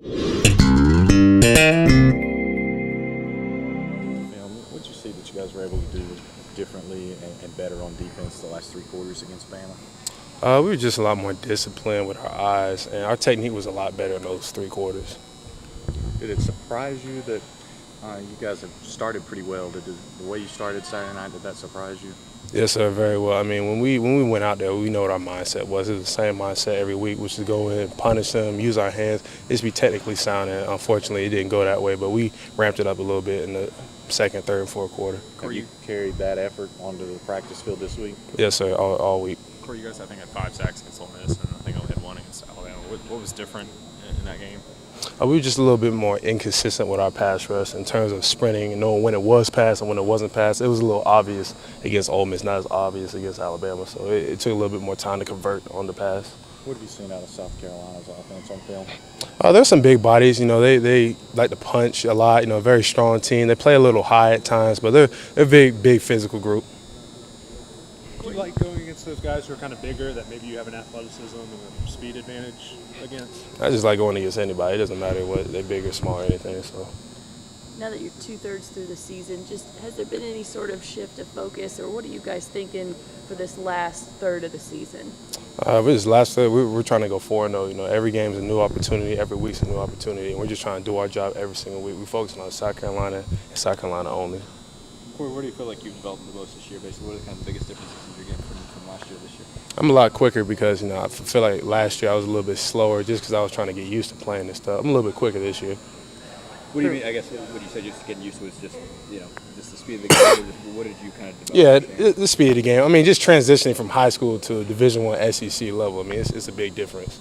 What'd you see that you guys were able to do differently and better on defense the last 3 quarters against Bama? We were just a lot more disciplined with our eyes, and our technique was a lot better in those 3 quarters. Did it surprise you that you guys have started pretty well? Did the way you started Saturday night, did that surprise you? Yes, sir, very well. I mean, when we went out there, we know what our mindset was. It was the same mindset every week, which is go in, punish them, use our hands, just be technically sound. And unfortunately, it didn't go that way, but we ramped it up a little bit in the second, third, and fourth quarter. Have you carried that effort onto the practice field this week? Yes, sir, all week. Corey, you guys, I think, had 5 sacks against Ole Miss, and I think only had 1 against Alabama. What was different in that game? We were just a little bit more inconsistent with our pass rush in terms of sprinting and knowing when it was passed and when it wasn't passed. It was a little obvious against Ole Miss, not as obvious against Alabama. So it took a little bit more time to convert on the pass. What have you seen out of South Carolina's offense on film? There's some big bodies. They like to punch a lot. Very strong team. They play a little high at times, but they're a big physical group. Do you like going against those guys who are kind of bigger, that maybe you have an athleticism and a speed advantage against? I just like going against anybody. It doesn't matter what they're big or small or anything. So. Now that you're 2/3 through the season, has there been any sort of shift of focus, or what are you guys thinking for this last third of the season? We're trying to go 4-0. Every game's a new opportunity. Every week's a new opportunity, and we're just trying to do our job every single week. We're focusing on South Carolina and South Carolina only. Corey, where do you feel like you've developed the most this year? Basically, what are the kind of biggest differences you're getting from last year to this year? I'm a lot quicker because, I feel like last year I was a little bit slower just because I was trying to get used to playing this stuff. I'm a little bit quicker this year. What do you mean? I guess what you said just getting used to is just the speed of the game. What did you kind of develop? Yeah, the speed of the game. I mean, just transitioning from high school to a Division I SEC level. I mean, it's a big difference.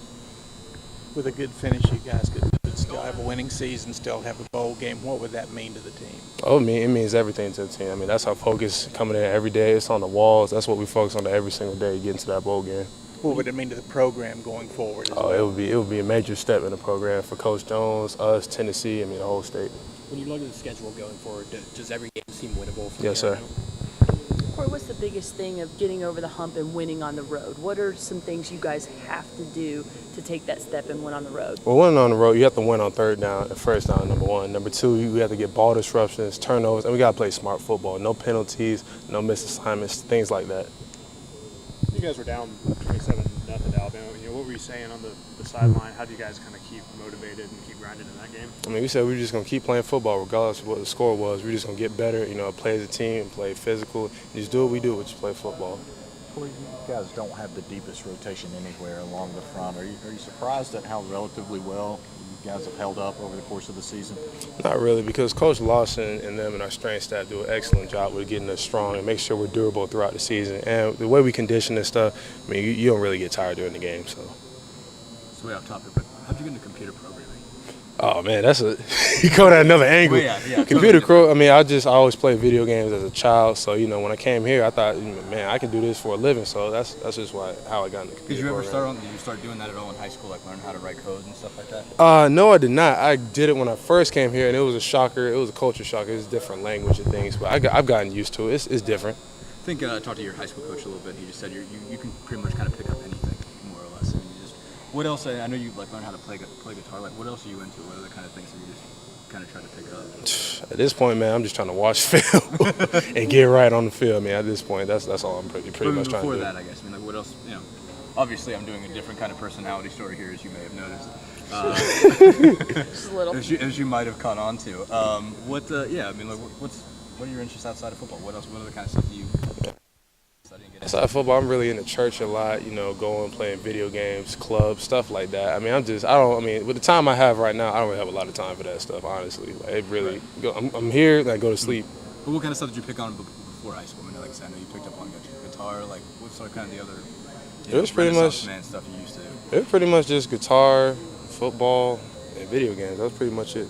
With a good finish, you guys could still have a winning season, still have a bowl game. What would that mean to the team? It means everything to the team. I mean, that's our focus coming in every day. It's on the walls. That's what we focus on every single day, getting to that bowl game. What would it mean to the program going forward? It would be a major step in the program for Coach Jones, us, Tennessee. I mean, the whole state. When you look at the schedule going forward, does every game seem winnable? Yes, sir. Corey, what's the biggest thing of getting over the hump and winning on the road? What are some things you guys have to do to take that step and win on the road? Well, winning on the road, you have to win on third down and first down, number 1. Number 2, you have to get ball disruptions, turnovers, and we got to play smart football. No penalties, no missed assignments, things like that. You guys were down 27-0 to Alabama. What were you saying on the sideline? How do you guys kind of keep motivated and keep grinding in that game? I mean, we said we were just going to keep playing football regardless of what the score was. We're just going to get better, play as a team, play physical, and just do what we do, which is play football. Well, you guys don't have the deepest rotation anywhere along the front. Are you surprised at how relatively well you guys have held up over the course of the season? Not really, because Coach Lawson and them and our strength staff do an excellent job with getting us strong and make sure we're durable throughout the season. And the way we condition this stuff, I mean, you don't really get tired during the game. So. It's way off topic, but how'd you get into computer programming? Oh man, you go to another angle. Well, yeah, Computer crew. I mean, I always played video games as a child. So when I came here, I thought, man, I can do this for a living. So that's just how I got into computer. Did you programming. Did you start doing that at all in high school, like learn how to write code and stuff like that? No, I did not. I did it when I first came here, and it was a shocker. It was a culture shock. It was a different language and things, but I've gotten used to it. It's different. I think I talked to your high school coach a little bit. He just said you can pretty much kind of pick up anything, more or less. I mean, what else? I know you learn how to play guitar. Like, what else are you into? What are the kind of things that you just kind of try to pick up? At this point, man, I'm just trying to watch film and get right on the field. I mean, at this point, that's all I'm pretty much trying to do. Before that, I guess. I mean, like, what else? Obviously, I'm doing a different kind of personality story here, as you may have noticed. Just a little. As you might have caught on to. What are your interests outside of football? What else? What other kind of stuff do you? Outside of football, I'm really into church a lot, going, playing video games, clubs, stuff like that. I mean, with the time I have right now, I don't really have a lot of time for that stuff, honestly. Like, I'm here, and I go to sleep. But what kind of stuff did you pick on before high school? I mean, like I said, I know you picked up on guitar. Like, what's kind of the other it was pretty much man stuff you used to do? It was pretty much just guitar, football, and video games. That was pretty much it.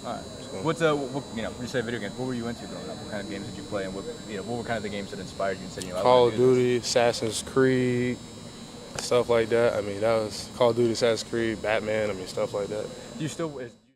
All right. When you say video games, what were you into growing up? What kind of games did you play, and what were kind of the games that inspired you and said, Call of Duty, Assassin's Creed, stuff like that. I mean, that was Call of Duty, Assassin's Creed, Batman. I mean, stuff like that. Do you still?